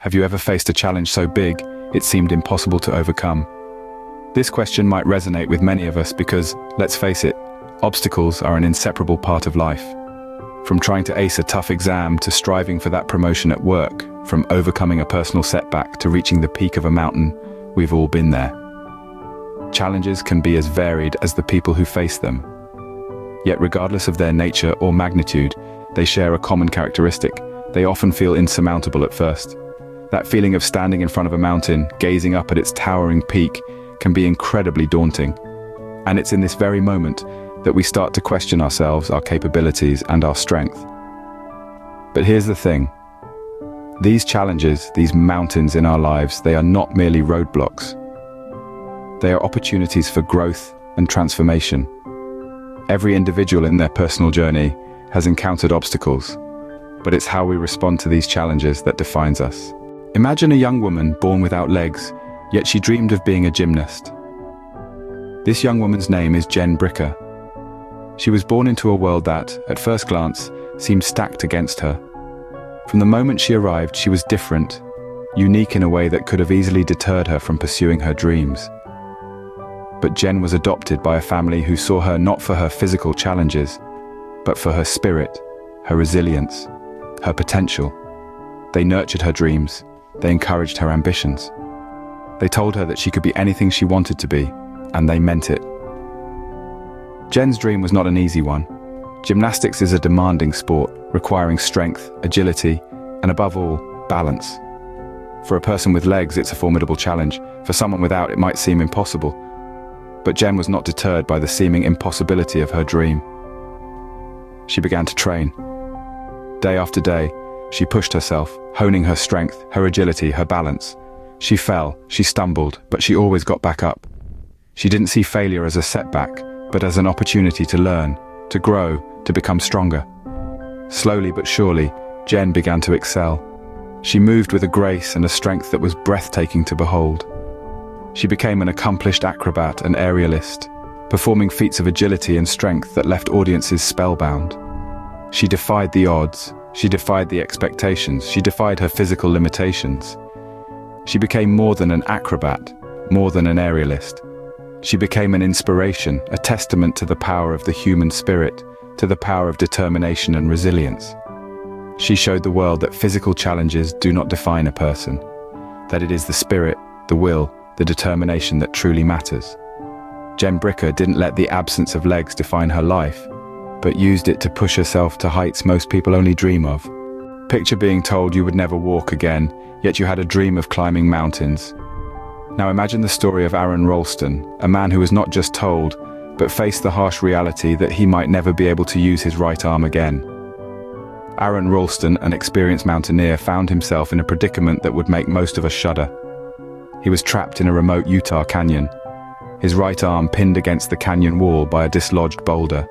Have you ever faced a challenge so big, it seemed impossible to overcome? This question might resonate with many of us because, let's face it, obstacles are an inseparable part of life. From trying to ace a tough exam to striving for that promotion at work, from overcoming a personal setback to reaching the peak of a mountain, we've all been there. Challenges can be as varied as the people who face them. Yet regardless of their nature or magnitude, they share a common characteristic. They often feel insurmountable at first. That feeling of standing in front of a mountain, gazing up at its towering peak, can be incredibly daunting. And it's in this very moment that we start to question ourselves, our capabilities, and our strength. But here's the thing. These challenges, these mountains in our lives, they are not merely roadblocks. They are opportunities for growth and transformation. Every individual in their personal journey has encountered obstacles, but it's how we respond to these challenges that defines us. Imagine a young woman born without legs, yet she dreamed of being a gymnast. This young woman's name is Jen Bricker. She was born into a world that, at first glance, seemed stacked against her. From the moment she arrived, she was different, unique in a way that could have easily deterred her from pursuing her dreams. But Jen was adopted by a family who saw her not for her physical challenges, but for her spirit, her resilience, her potential. They nurtured her dreams. They encouraged her ambitions. They told her that she could be anything she wanted to be, and they meant it. Jen's dream was not an easy one. Gymnastics is a demanding sport, requiring strength, agility, and above all, balance. For a person with legs, it's a formidable challenge. For someone without, it might seem impossible. But Jen was not deterred by the seeming impossibility of her dream. She began to train. Day after day, she pushed herself, honing her strength, her agility, her balance. She fell, she stumbled, but she always got back up. She didn't see failure as a setback, but as an opportunity to learn, to grow, to become stronger. Slowly but surely, Jen began to excel. She moved with a grace and a strength that was breathtaking to behold. She became an accomplished acrobat and aerialist, performing feats of agility and strength that left audiences spellbound. She defied the odds, she defied the expectations, she defied her physical limitations. She became more than an acrobat, more than an aerialist. She became an inspiration, a testament to the power of the human spirit, to the power of determination and resilience. She showed the world that physical challenges do not define a person, that it is the spirit, the will, the determination that truly matters. Jen Bricker didn't let the absence of legs define her life, but used it to push herself to heights most people only dream of. Picture being told you would never walk again, yet you had a dream of climbing mountains. Now imagine the story of Aron Ralston, a man who was not just told, but faced the harsh reality that he might never be able to use his right arm again. Aron Ralston, an experienced mountaineer, found himself in a predicament that would make most of us shudder. He was trapped in a remote Utah canyon, his right arm pinned against the canyon wall by a dislodged boulder.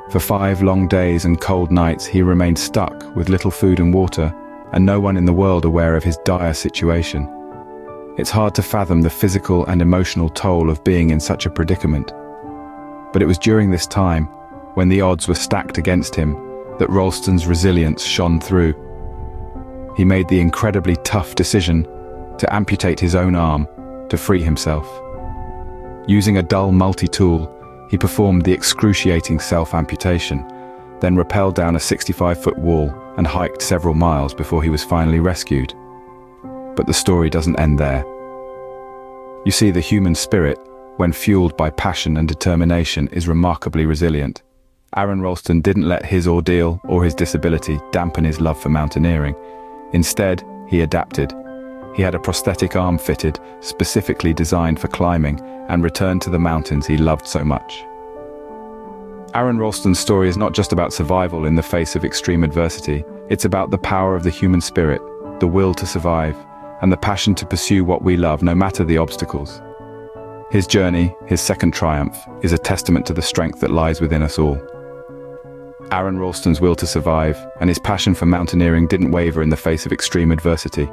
For 5 long days and cold nights, he remained stuck with little food and water, and no one in the world aware of his dire situation. It's hard to fathom the physical and emotional toll of being in such a predicament. But it was during this time, when the odds were stacked against him, that Ralston's resilience shone through. He made the incredibly tough decision to amputate his own arm to free himself. Using a dull multi-tool, he performed the excruciating self-amputation, then rappelled down a 65-foot wall and hiked several miles before he was finally rescued. But the story doesn't end there. You see, the human spirit, when fueled by passion and determination, is remarkably resilient. Aron Ralston didn't let his ordeal or his disability dampen his love for mountaineering. Instead, he adapted. He had a prosthetic arm fitted, specifically designed for climbing, and returned to the mountains he loved so much. Aron Ralston's story is not just about survival in the face of extreme adversity. It's about the power of the human spirit, the will to survive, and the passion to pursue what we love, no matter the obstacles. His journey, his second triumph, is a testament to the strength that lies within us all. Aron Ralston's will to survive and his passion for mountaineering didn't waver in the face of extreme adversity.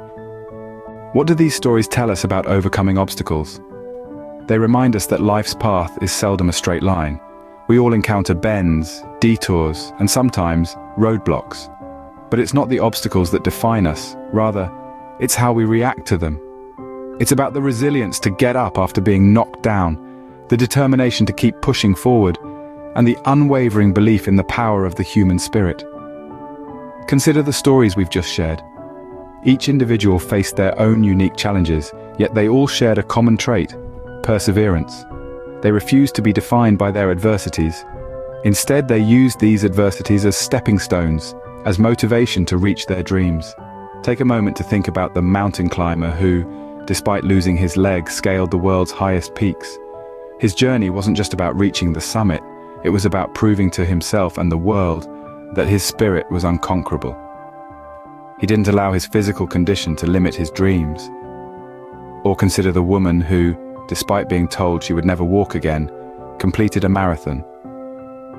What do these stories tell us about overcoming obstacles? They remind us that life's path is seldom a straight line. We all encounter bends, detours, and sometimes roadblocks. But it's not the obstacles that define us. Rather, It's how we react to them. It's about the resilience to get up after being knocked down, the determination to keep pushing forward, and the unwavering belief in the power of the human spirit. Consider the stories we've just shared. Each individual faced their own unique challenges, yet they all shared a common trait: perseverance. They refused to be defined by their adversities. Instead, they used these adversities as stepping stones, as motivation to reach their dreams. Take a moment to think about the mountain climber who, despite losing his leg, scaled the world's highest peaks. His journey wasn't just about reaching the summit, it was about proving to himself and the world that his spirit was unconquerable. He didn't allow his physical condition to limit his dreams. Or consider the woman who, despite being told she would never walk again, completed a marathon.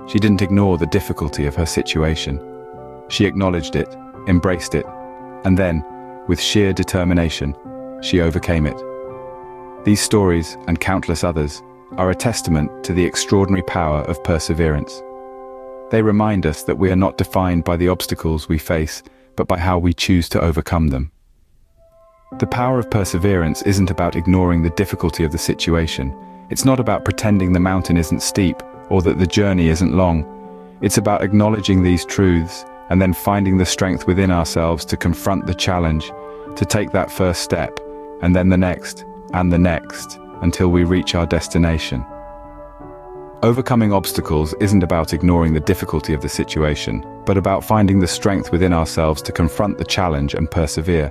She didn't ignore the difficulty of her situation. She acknowledged it, embraced it, and then, with sheer determination, she overcame it. These stories, and countless others, are a testament to the extraordinary power of perseverance. They remind us that we are not defined by the obstacles we face, but by how we choose to overcome them. The power of perseverance isn't about ignoring the difficulty of the situation. It's not about pretending the mountain isn't steep or that the journey isn't long. It's about acknowledging these truths and then finding the strength within ourselves to confront the challenge, to take that first step, and then the next, and the next, until we reach our destination. Overcoming obstacles isn't about ignoring the difficulty of the situation, but about finding the strength within ourselves to confront the challenge and persevere.